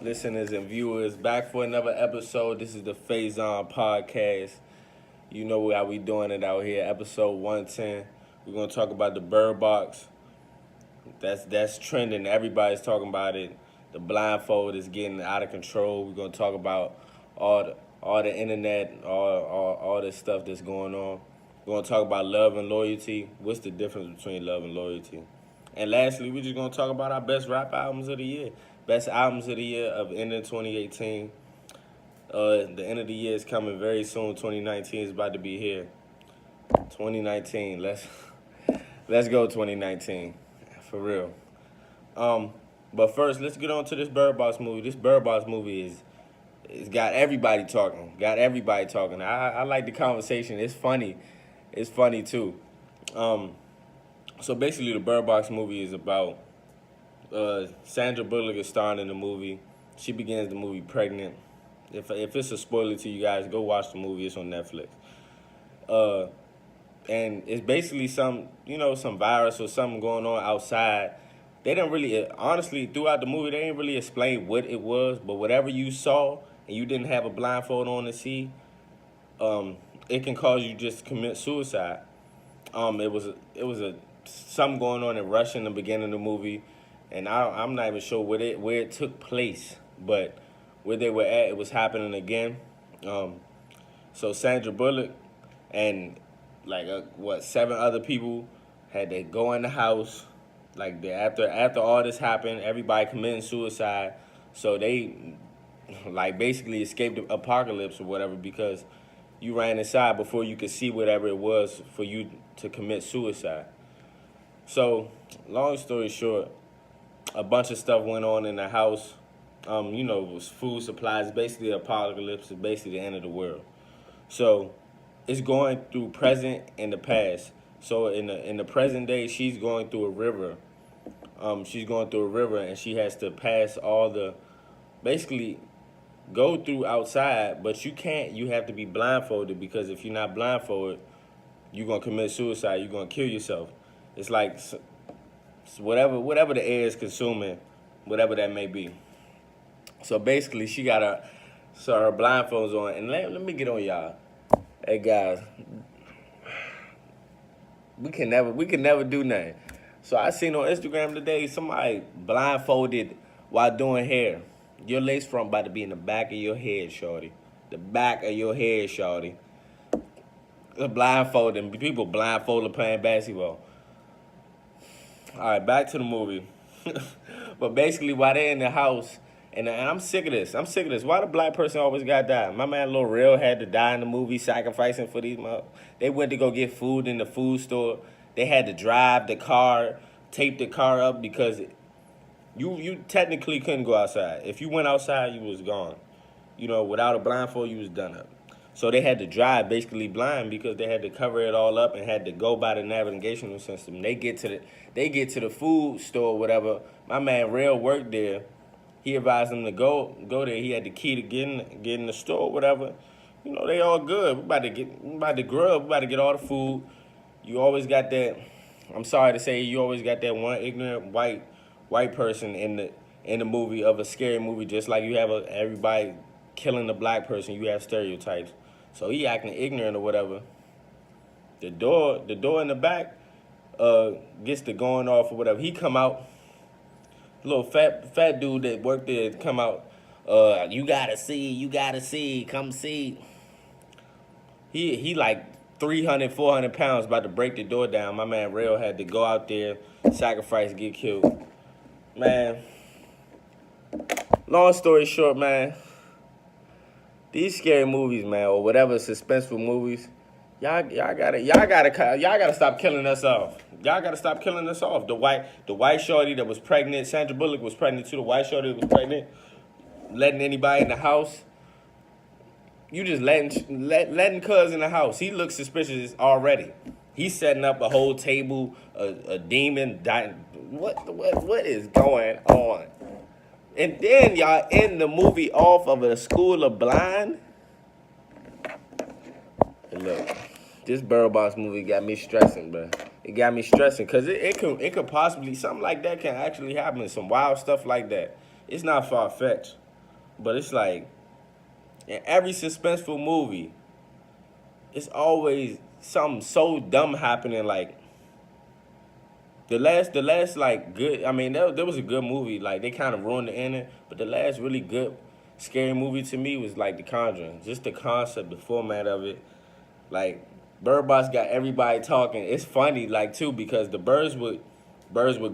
listeners and viewers, back for another episode. This is the Faison podcast. You know how we doing it out here. Episode 110. We're gonna talk about the Bird Box. That's trending. Everybody's talking about it. The blindfold is getting out of control. We're gonna talk about all the internet, all the stuff that's going on. We're gonna talk about love and loyalty. What's the difference between love and loyalty? And lastly, we're just gonna talk about our best rap albums of the year. Best albums of the year of ending 2018. The end of the year is coming very soon. 2019 is about to be here. 2019, let's go 2019, for real. But first, let's get on to this Bird Box movie. This Bird Box movie it's got everybody talking. I like the conversation. It's funny. It's funny too. So basically, the Bird Box movie is about Sandra Bullock is starring in the movie. She begins the movie pregnant. If it's a spoiler to you guys, go watch the movie. It's on Netflix. And it's basically some virus or something going on outside. They didn't really, honestly, throughout the movie, they didn't really explain what it was. But whatever you saw and you didn't have a blindfold on to see, it can cause you just to commit suicide. It was something going on in Russia in the beginning of the movie, and I'm not even sure where it took place, but where they were at, it was happening again. So Sandra Bullock and seven other people had to go in the house. After all this happened, everybody committing suicide. So they basically escaped the apocalypse or whatever, because you ran inside before you could see whatever it was for you to commit suicide. So, long story short, a bunch of stuff went on in the house. It was food supplies, basically the apocalypse, basically the end of the world. So, it's going through present and the past. So, in the present day, she's going through a river. And she has to pass basically go through outside, but you can't. You have to be blindfolded, because if you're not blindfolded, you're going to commit suicide. You're going to kill yourself. It's like whatever the air is consuming, whatever that may be. So basically, she got her blindfolds on. And let me get on y'all. Hey guys, we can never do nothing. So I seen on Instagram today somebody blindfolded while doing hair. Your lace front about to be in the back of your head, shorty. The back of your head, shorty. Blindfolding. People blindfolded playing basketball. All right, back to the movie. But basically, while they're in the house, and I'm sick of this. Why the black person always got to die? My man Lil Real had to die in the movie, sacrificing for these mother. They went to go get food in the food store. They had to drive the car, tape the car up, because you technically couldn't go outside. If you went outside, you was gone. Without a blindfold, you was done up. So they had to drive basically blind, because they had to cover it all up and had to go by the navigational system. They get to the food store or whatever. My man Real worked there. He advised them to go there. He had the key to get in the store or whatever. They all good. We about to grub. We about to get all the food. You always got that. I'm sorry to say, you always got that one ignorant white person in the movie, of a scary movie. Just like you have everybody killing the black person, you have stereotypes. So he acting ignorant or whatever. The door in the back gets to going off or whatever. He come out, little fat dude that worked there come out. You gotta see, come see. He like 300, 400 pounds, about to break the door down. My man Rail had to go out there, sacrifice, get killed. Man, long story short, man, these scary movies, man, or whatever suspenseful movies, y'all gotta stop killing us off. Y'all gotta stop killing us off. The white shorty that was pregnant, Sandra Bullock was pregnant too. The white shorty that was pregnant, letting anybody in the house. You just letting cuz in the house. He looks suspicious already. He's setting up a whole table, a demon. What is going on? And then y'all end the movie off of a school of blind. And look, this Bird Box movie got me stressing, bro. It got me stressing because it could possibly, something like that can actually happen. Some wild stuff like that. It's not far-fetched. But it's like in every suspenseful movie, it's always something so dumb happening. Like the last like good. I mean, there was a good movie. Like they kind of ruined the ending, but the last really good scary movie to me was like The Conjuring. Just the concept, the format of it. Like Bird Box got everybody talking. It's funny, like too, because the birds would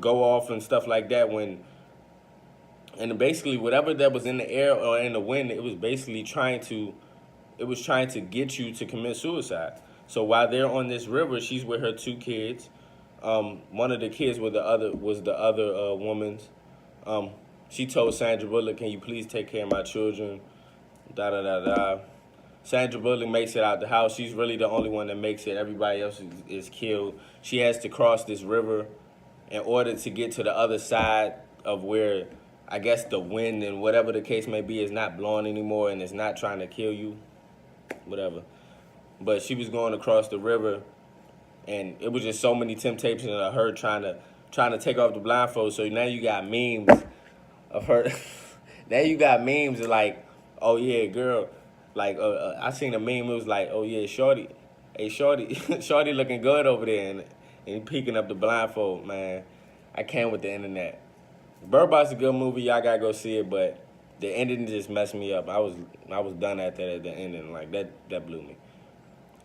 go off and stuff like that and basically whatever that was in the air or in the wind, it was trying to get you to commit suicide. So while they're on this river, she's with her two kids. One of the kids was the other woman's. Um, she told Sandra Bullock, "Can you please take care of my children?" Da da da da. Sandra Bullock makes it out the house. She's really the only one that makes it. Everybody else is killed. She has to cross this river in order to get to the other side of where I guess the wind and whatever the case may be is not blowing anymore and it's not trying to kill you, whatever. But she was going across the river, and it was just so many temptations of her trying to take off the blindfold. So now you got memes of her. Now you got memes of like, oh yeah, girl. Like I seen a meme. It was like, oh yeah, shorty, hey shorty, shorty looking good over there, and peeking up the blindfold. Man, I can't with the internet. Bird Box is a good movie. Y'all gotta go see it, but the ending just messed me up. I was done at that at the ending. Like that blew me.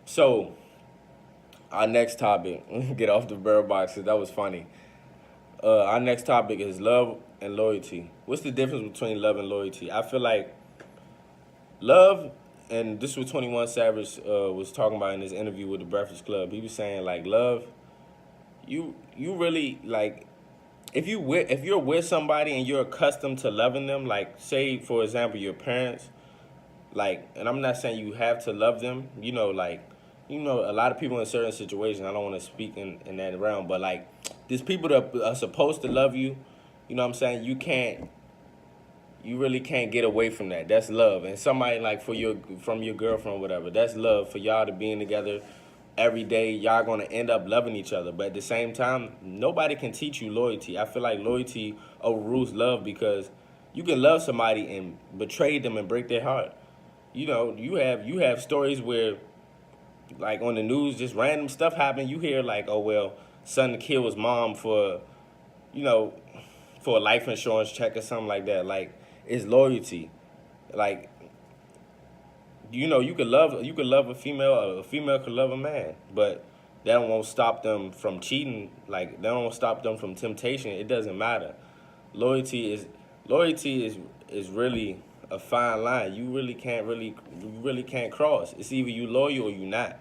So our next topic, get off the Bird Box, 'cause that was funny. Our next topic is love and loyalty. What's the difference between love and loyalty? I feel like love, and this is what 21 Savage was talking about in his interview with the Breakfast Club. He was saying like love, you really like if you're with somebody and you're accustomed to loving them, like say for example your parents, like, and I'm not saying you have to love them, like, a lot of people in certain situations, I don't want to speak in that realm, but like, there's people that are supposed to love you, you know what I'm saying? You really can't get away from that. That's love. And somebody like from your girlfriend or whatever, that's love for y'all to being together every day. Y'all gonna end up loving each other. But at the same time, nobody can teach you loyalty. I feel like loyalty overrules love because you can love somebody and betray them and break their heart. You have stories where like on the news, just random stuff happen. You hear like, oh well, son killed his mom you know, for a life insurance check or something like that. Like it's loyalty. Like you could love a female could love a man, but that won't stop them from cheating. Like that won't stop them from temptation. It doesn't matter. Loyalty is loyalty is really a fine line. You really can't cross. It's either you loyal or you not.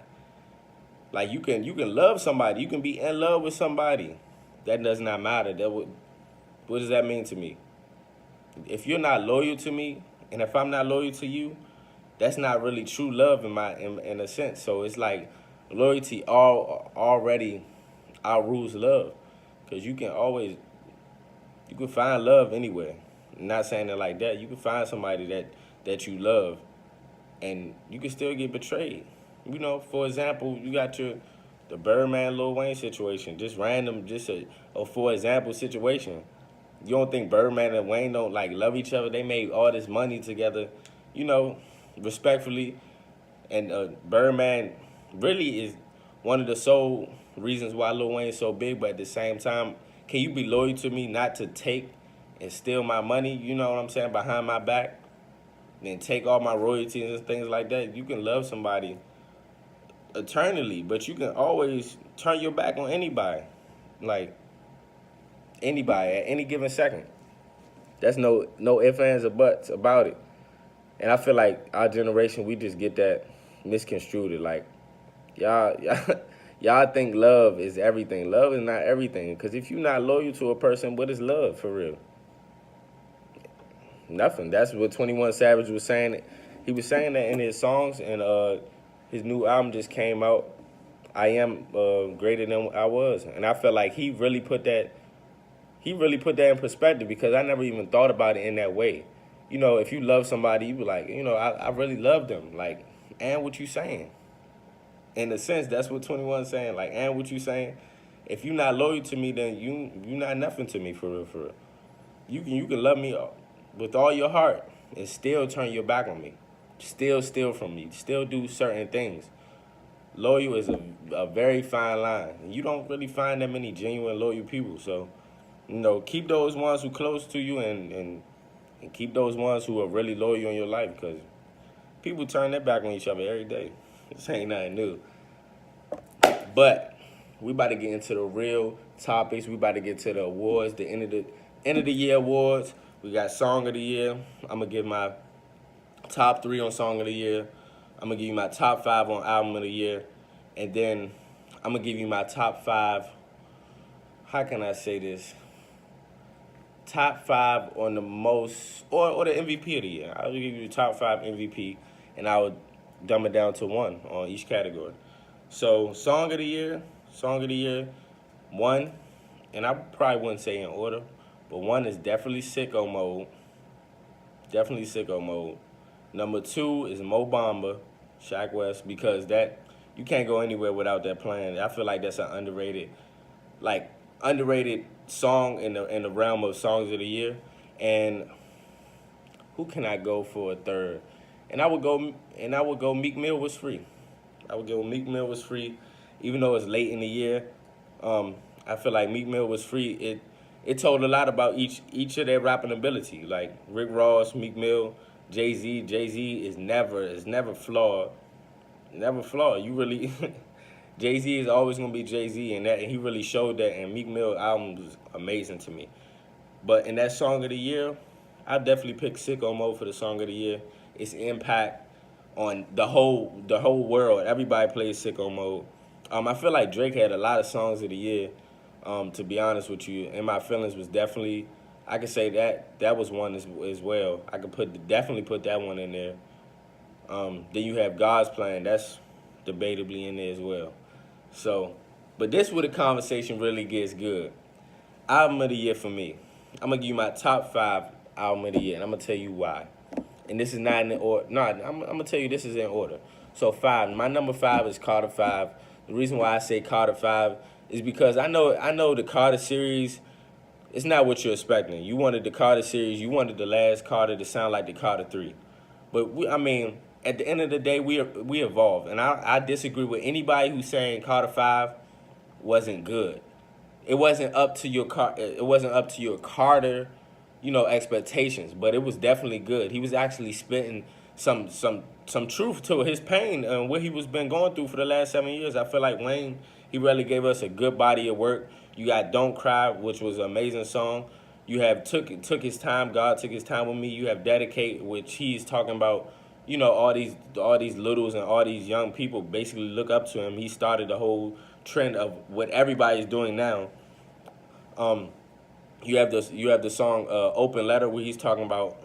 Like you can love somebody. You can be in love with somebody. That does not matter. What does that mean to me? If you're not loyal to me, and if I'm not loyal to you, that's not really true love in a sense. So it's like loyalty already outrules love, because you can find love anywhere. I'm not saying it like that. You can find somebody that you love, and you can still get betrayed. For example, you got the Birdman Lil Wayne situation, just random, just a for example situation. You don't think Birdman and Wayne don't like love each other? They made all this money together, you know, respectfully. And Birdman really is one of the sole reasons why Lil Wayne's so big. But at the same time, can you be loyal to me not to take and steal my money? You know what I'm saying? Behind my back, and take all my royalties and things like that. You can love somebody eternally, but you can always turn your back on anybody, like anybody at any given second. That's no ifs, ands, or buts about it. And I feel like our generation, we just get that misconstrued. Like y'all, y'all think love is everything. Love is not everything. Because if you're not loyal to a person, what is love for real? Nothing. That's what 21 Savage was saying. He was saying that in his songs, and his new album just came out. I am greater than I was, and I felt like he really put that. He really put that in perspective, because I never even thought about it in that way. If you love somebody, you be like, I really love them. Like, and what you saying? In a sense, that's what 21 is saying. Like, and what you saying? If you're not loyal to me, then you not nothing to me, for real, for real. You can love me with all your heart, and still turn your back on me, still steal from me, still do certain things. Loyal is a very fine line. And you don't really find that many genuine loyal people. So, keep those ones who close to you and keep those ones who are really loyal in your life because people turn their back on each other every day. This ain't nothing new. But we about to get into the real topics. We about to get to the awards, the end of the year awards. We got Song of the Year. I'm gonna give my top 3 on Song of the Year. I'm gonna give you my top 5 on Album of the Year, and then I'm gonna give you my top 5. How can I say this? Top 5 on the most or the MVP of the year. I'll give you the top 5 MVP, and I will dumb it down to 1 on each category. So Song of the Year, 1, and I probably wouldn't say in order, but 1 is definitely Sicko Mode. Definitely Sicko Mode. Number 2 is Mo Bamba, Shaq West, because that you can't go anywhere without that playing. I feel like that's an underrated song in the realm of songs of the year. And who can I go for a third? And I would go Meek Mill Was Free. I would go Meek Mill Was Free, even though it's late in the year. I feel like Meek Mill Was Free. It told a lot about each of their rapping ability. Like Rick Ross, Meek Mill, Jay-Z. Jay-Z is never flawed. Never flawed. You really Jay-Z is always gonna be Jay-Z, and he really showed that. And Meek Mill album was amazing to me. But in that Song of the Year, I definitely pick Sicko Mode for the Song of the Year. Its impact on the whole world. Everybody plays Sicko Mode. I feel like Drake had a lot of songs of the year. To be honest with you, and my feelings was definitely. I could say that was one as well. I could definitely put that one in there. Then you have God's Plan. That's debatably in there as well. So, but this where the conversation really gets good. Album of the year for me. I'm gonna give you my top 5 album of the year, and I'm gonna tell you why. And this is not in order. No, I'm gonna tell you this is in order. So 5. My number 5 is Carter 5. The reason why I say Carter 5 is because I know the Carter series. It's not what you're expecting. You wanted the Carter series. You wanted the last Carter to sound like the Carter 3. But at the end of the day, we evolved, and I disagree with anybody who's saying Carter 5 wasn't good. It wasn't up to your Carter, expectations, but it was definitely good. He was actually spitting some truth to his pain and what he was been going through for the last 7 years. I feel like Wayne, he really gave us a good body of work. You got Don't Cry, which was an amazing song. You have took his time. God took his time with me. You have Dedicate, which he's talking about. All these littles and all these young people basically look up to him. He started the whole trend of what everybody's doing now. You have the song Open Letter, where he's talking about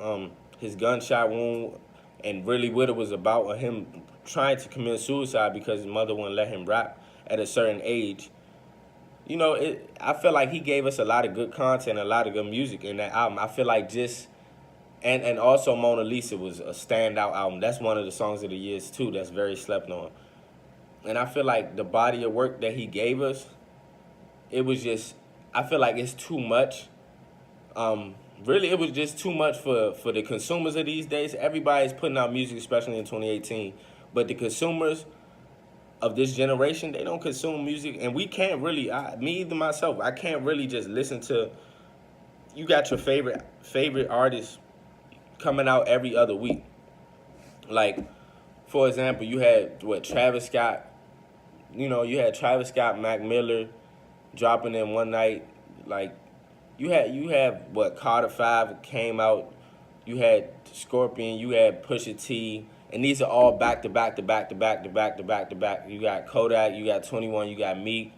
his gunshot wound and really what it was about, him trying to commit suicide because his mother wouldn't let him rap at a certain age. I feel like he gave us a lot of good content, a lot of good music in that album. I feel like and also Mona Lisa was a standout album. That's one of the songs of the years too. That's very slept on. And I feel like the body of work that he gave us, it was just, I feel like it's too much. Really, it was just too much for the consumers of these days. Everybody's putting out music, especially in 2018. But the consumers of this generation, they don't consume music. And we can't really, me either myself, I can't really just listen to, you got your favorite artists coming out every other week. Like, for example, you had, Travis Scott. You had Travis Scott, Mac Miller dropping in one night. Like, you had Carter 5 came out. You had Scorpion. You had Pusha T. And these are all back to back to back to back to back to back to back. You got Kodak. You got 21. You got Meek.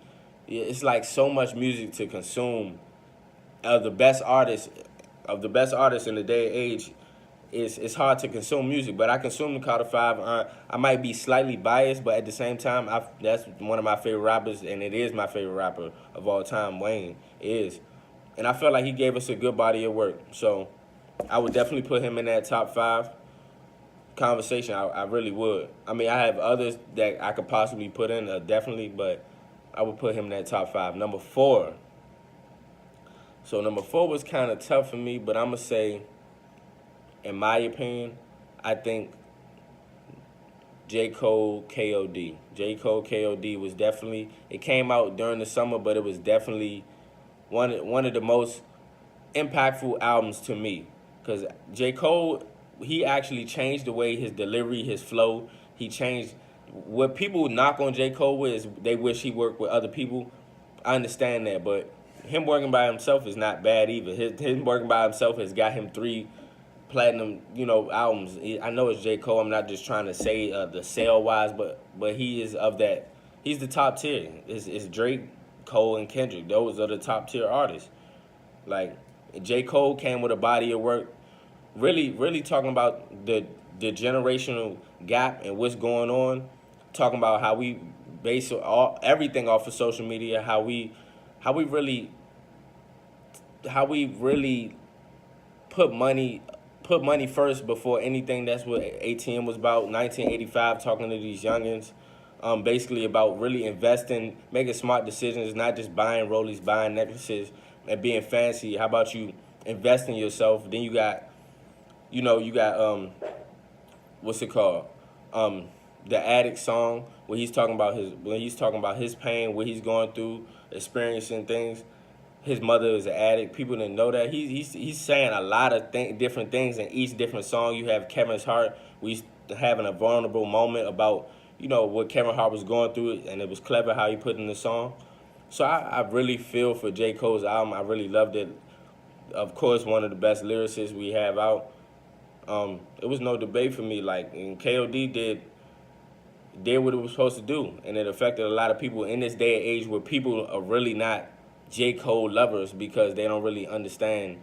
It's like so much music to consume. Of the best artists in the day and age, it's hard to consume music. But I consume the Carter 5. I might be slightly biased, but at the same time, that's one of my favorite rappers, and it is my favorite rapper of all time. Wayne is. And I feel like he gave us a good body of work. So I would definitely put him in that top 5 conversation. I really would. I have others that I could possibly put in, definitely, but I would put him in that top 5. Number 4. So number 4 was kind of tough for me, but I'm going to say, in my opinion, I think J. Cole KOD. J. Cole KOD was definitely, it came out during the summer, but it was definitely one of the most impactful albums to me. Because J. Cole, he actually changed the way his delivery, his flow, he changed. What people knock on J. Cole with is they wish he worked with other people. I understand that, but him working by himself is not bad either. Him working by himself has got him 3 platinum, albums. I know it's J. Cole. I'm not just trying to say the sale wise, but he is of that. He's the top tier. It's Drake, Cole, and Kendrick. Those are the top tier artists. Like J. Cole came with a body of work, really talking about the generational gap and what's going on. Talking about how we base everything off of social media. How we really put money first before anything. That's what ATM was about. 1985, talking to these youngins, basically about really investing, making smart decisions, not just buying rollies, buying necklaces, and being fancy. How about you invest in yourself? Then you got, what's it called? The Addict song, where he's talking about his pain, what he's going through, experiencing things. His mother is an addict. People didn't know that. He's saying a lot of different things in each different song. You have Kevin's Heart, where he's having a vulnerable moment about, what Kevin Hart was going through, and it was clever how he put in the song. So I really feel for J. Cole's album. I really loved it. Of course, one of the best lyricists we have out. It was no debate for me. Like, and KOD did what it was supposed to do, and it affected a lot of people in this day and age where people are really not J. Cole lovers because they don't really understand,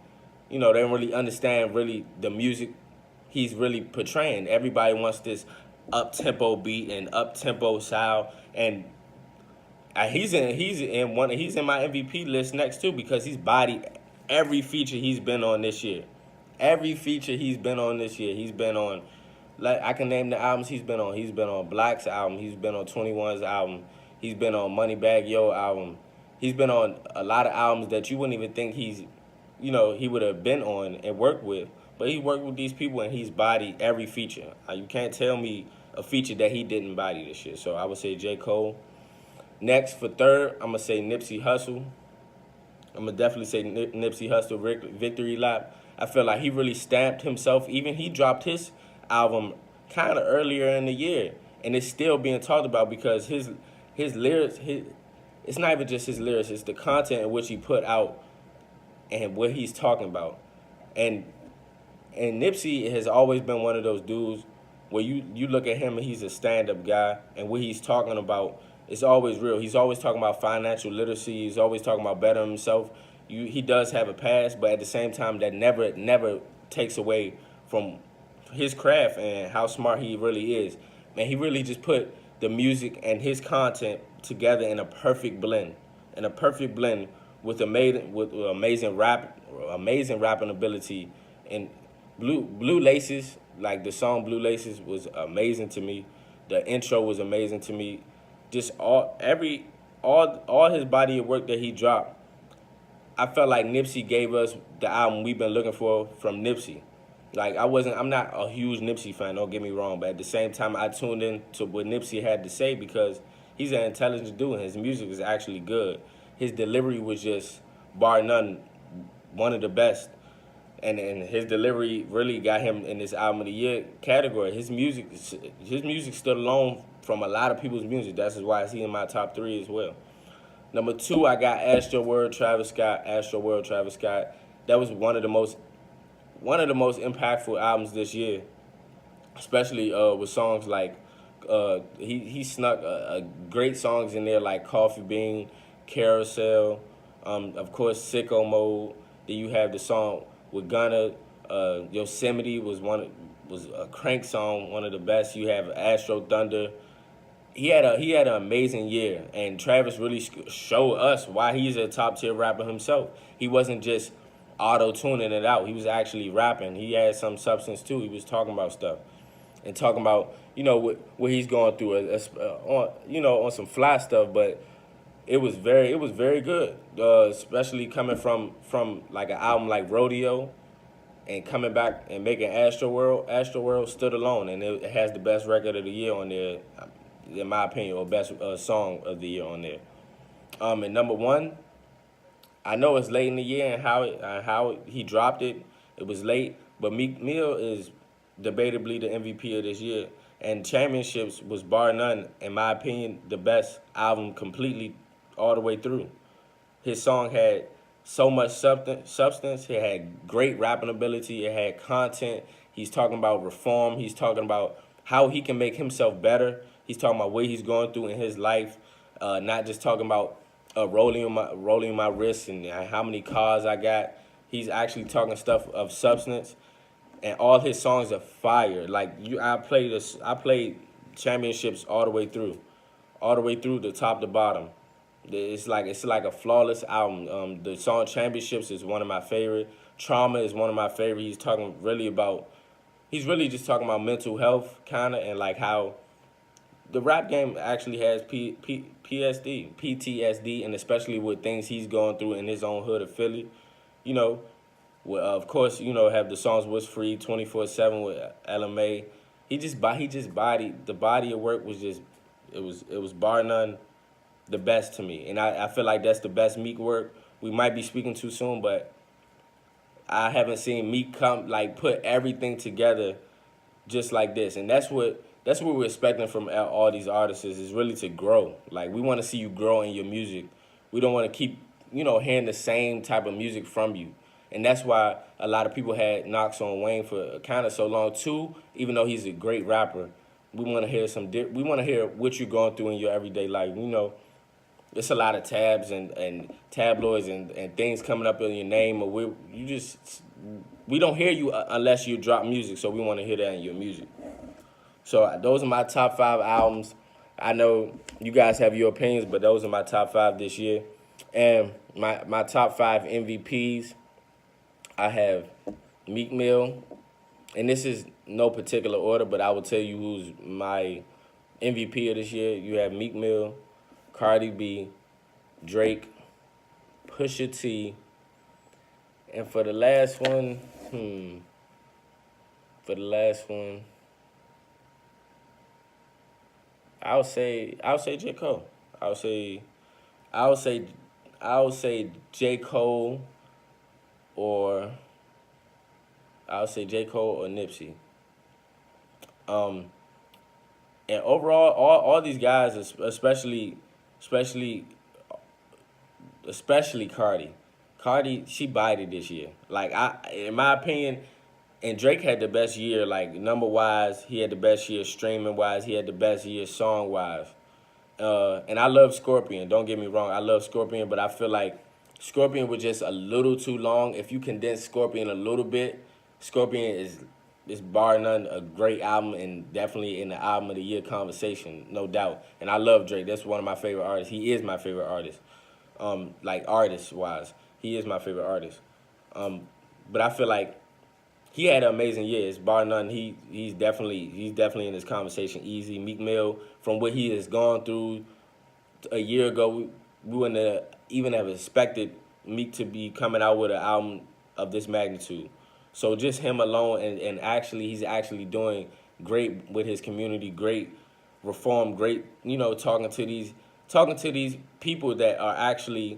they don't really understand really the music he's really portraying. Everybody wants this up-tempo beat and up-tempo style, and he's in my MVP list next too, because he's bodied every feature he's been on this year. Every feature he's been on this year, he's been on. Like, I can name the albums he's been on. He's been on Black's album. He's been on 21's album. He's been on Moneybagg Yo album. He's been on a lot of albums that you wouldn't even think he would have been on and worked with. But he worked with these people, and he's bodied every feature. You can't tell me a feature that he didn't body this year. So I would say J. Cole. Next, for third, I'm going to say Nipsey Hussle. I'm going to definitely say Nipsey Hussle, Victory Lap. I feel like he really stamped himself. Even he dropped his album kind of earlier in the year, and it's still being talked about because his lyrics, it's not even just his lyrics, it's the content in which he put out and what he's talking about. And Nipsey has always been one of those dudes where you look at him and he's a stand-up guy, and what he's talking about, it's always real. He's always talking about financial literacy. He's always talking about bettering himself. He does have a past, but at the same time, that never takes away from his craft and how smart he really is. Man, he really just put the music and his content together in a perfect blend. With amazing rapping ability. And Blue Laces, like the song Blue Laces was amazing to me. The intro was amazing to me. Just all his body of work that he dropped, I felt like Nipsey gave us the album we've been looking for from Nipsey. Like, I'm not a huge Nipsey fan, don't get me wrong, but at the same time, I tuned in to what Nipsey had to say because he's an intelligent dude and his music is actually good. His delivery was just, bar none, one of the best. And his delivery really got him in this album of the year category. His music stood alone from a lot of people's music. That's why he's in my top 3 as well. Number 2, I got Astroworld, Travis Scott. That was one of the most impactful albums this year, especially with songs like he snuck great songs in there like Coffee Bean, Carousel, of course Sicko Mode. Then you have the song with Gunna, Yosemite was a crank song, one of the best. You have Astro Thunder. He had an amazing year, and Travis really showed us why he's a top tier rapper himself. He wasn't just auto-tuning it out. He was actually rapping. He had some substance too. He was talking about stuff and talking about what he's going through on some fly stuff. But it was very good, especially coming from like an album like Rodeo. and coming back and making Astro World stood alone, and it has the best record of the year on there, in my opinion, or best song of the year on there. And number one, I know it's late in the year and he dropped it. It was late, but Meek Mill is debatably the MVP of this year, and Championships was bar none, in my opinion, the best album completely all the way through. His song had so much substance. It had great rapping ability. It had content. He's talking about reform. He's talking about how he can make himself better. He's talking about what he's going through in his life. Not just talking about rolling my wrists and how many cars I got. He's actually talking stuff of substance, and all his songs are fire. Like I played Championships all the way through the top to bottom. It's like a flawless album. The song Championships is one of my favorite. Trauma is one of my favorite. He's really just talking about mental health kind of, and like how the rap game actually has PTSD, and especially with things he's going through in his own hood of Philly. You know, well, of course, have the songs "Was Free," 24/7 with LMA. He just bodied the body of work was just it was bar none the best to me, and I feel like that's the best Meek work. We might be speaking too soon, but I haven't seen Meek put everything together just like this, and that's what we're expecting from all these artists is really to grow. Like we want to see you grow in your music. We don't want to keep hearing the same type of music from you, and that's why a lot of people had knocks on Wayne for kind of so long too. Even though he's a great rapper, we want to hear we want to hear what you're going through in your everyday life. It's a lot of tabs and tabloids and things coming up in your name, or we don't hear you unless you drop music, so we want to hear that in your music. So those are my top 5 albums. I know you guys have your opinions, but those are my top 5 this year. And my top 5 MVPs, I have Meek Mill, and this is no particular order, but I will tell you who's my MVP of this year. You have Meek Mill, Cardi B, Drake, Pusha T, and for the last one, I'll say J. Cole. I'll say J. Cole or Nipsey. And overall, all these guys, especially Cardi. Cardi, she bodied this year. In my opinion, and Drake had the best year, like number wise. He had the best year streaming wise. He had the best year song wise. And I love Scorpion. Don't get me wrong, I love Scorpion, but I feel like Scorpion was just a little too long. If you condense Scorpion a little bit, Scorpion is bar none a great album, and definitely in the album of the year conversation, no doubt. And I love Drake. That's one of my favorite artists. He is my favorite artist. Artist wise, he is my favorite artist. But I feel like he had an amazing year. It's bar none. He's definitely in this conversation. Easy. Meek Mill, from what he has gone through a year ago, we wouldn't even have expected Meek to be coming out with an album of this magnitude. So just him alone, and actually he's actually doing great with his community, great reform, great, talking to these people that are actually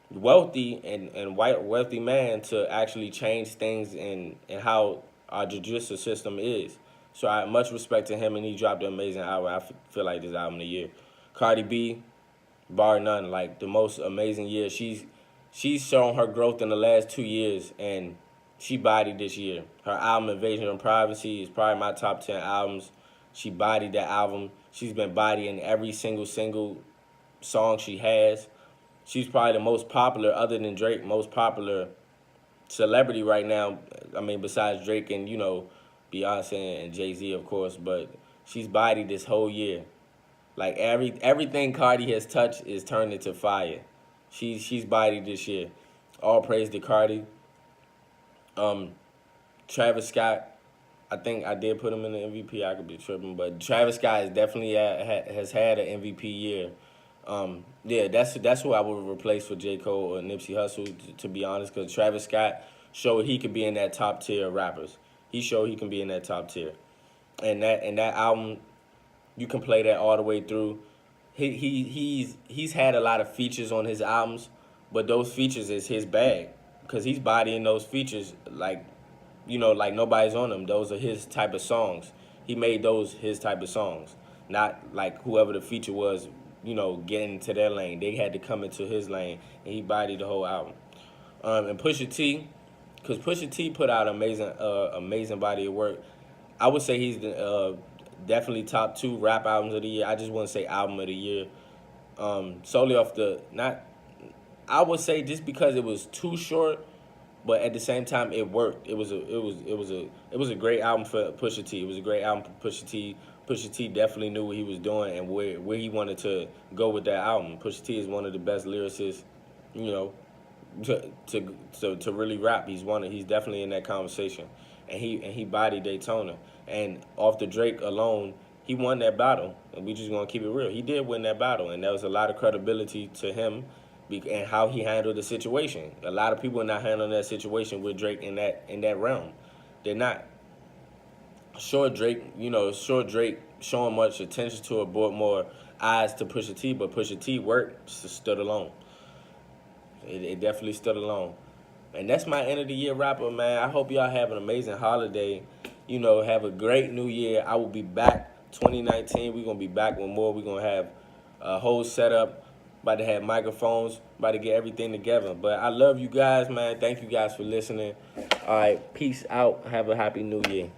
wealthy and white wealthy man to actually change things and how our judicial system is. So I much respect to him, and he dropped an amazing album. I feel like this album of the year. Cardi B, bar none, like the most amazing year. She's shown her growth in the last 2 years, and she bodied this year. Her album Invasion of Privacy is probably my top 10 albums. She bodied that album. She's been bodying every single song she has. She's probably the most popular, other than Drake, most popular celebrity right now. I mean, besides Drake and, Beyonce and Jay-Z, of course. But she's bodied this whole year. Like, everything Cardi has touched is turned into fire. She's bodied this year. All praise to Cardi. Travis Scott, I think I did put him in the MVP. I could be tripping, but Travis Scott is definitely has had an MVP year. That's who I would replace for J. Cole or Nipsey Hussle, to be honest, because Travis Scott showed he could be in that top tier of rappers. He showed he can be in that top tier. And that album, you can play that all the way through. He's had a lot of features on his albums, but those features is his bag because he's bodying those features like, like nobody's on them. Those are his type of songs. He made those his type of songs, not like whoever the feature was, getting into their lane. They had to come into his lane, and he bodied the whole album. And Pusha T, because Pusha T put out amazing body of work. I would say he's the definitely top 2 rap albums of the year. I just wouldn't say album of the year. Solely off the not, I would say just because it was too short, but at the same time it worked. It was a great album for Pusha T. It was a great album for Pusha T. Pusha T definitely knew what he was doing and where he wanted to go with that album. Pusha T is one of the best lyricists, you know, to really rap. He's definitely in that conversation, and he bodied Daytona. And off the Drake alone, he won that battle, and we just gonna keep it real. He did win that battle, and there was a lot of credibility to him and how he handled the situation. A lot of people are not handling that situation with Drake in that realm. They're not. Sure, Drake showing much attention to it brought more eyes to Pusha T, but Pusha T stood alone. It definitely stood alone. And that's my end of the year rapper, man. I hope y'all have an amazing holiday. Have a great new year. I will be back 2019. We're going to be back with more. We're going to have a whole setup. About to have microphones. About to get everything together. But I love you guys, man. Thank you guys for listening. All right. Peace out. Have a happy new year.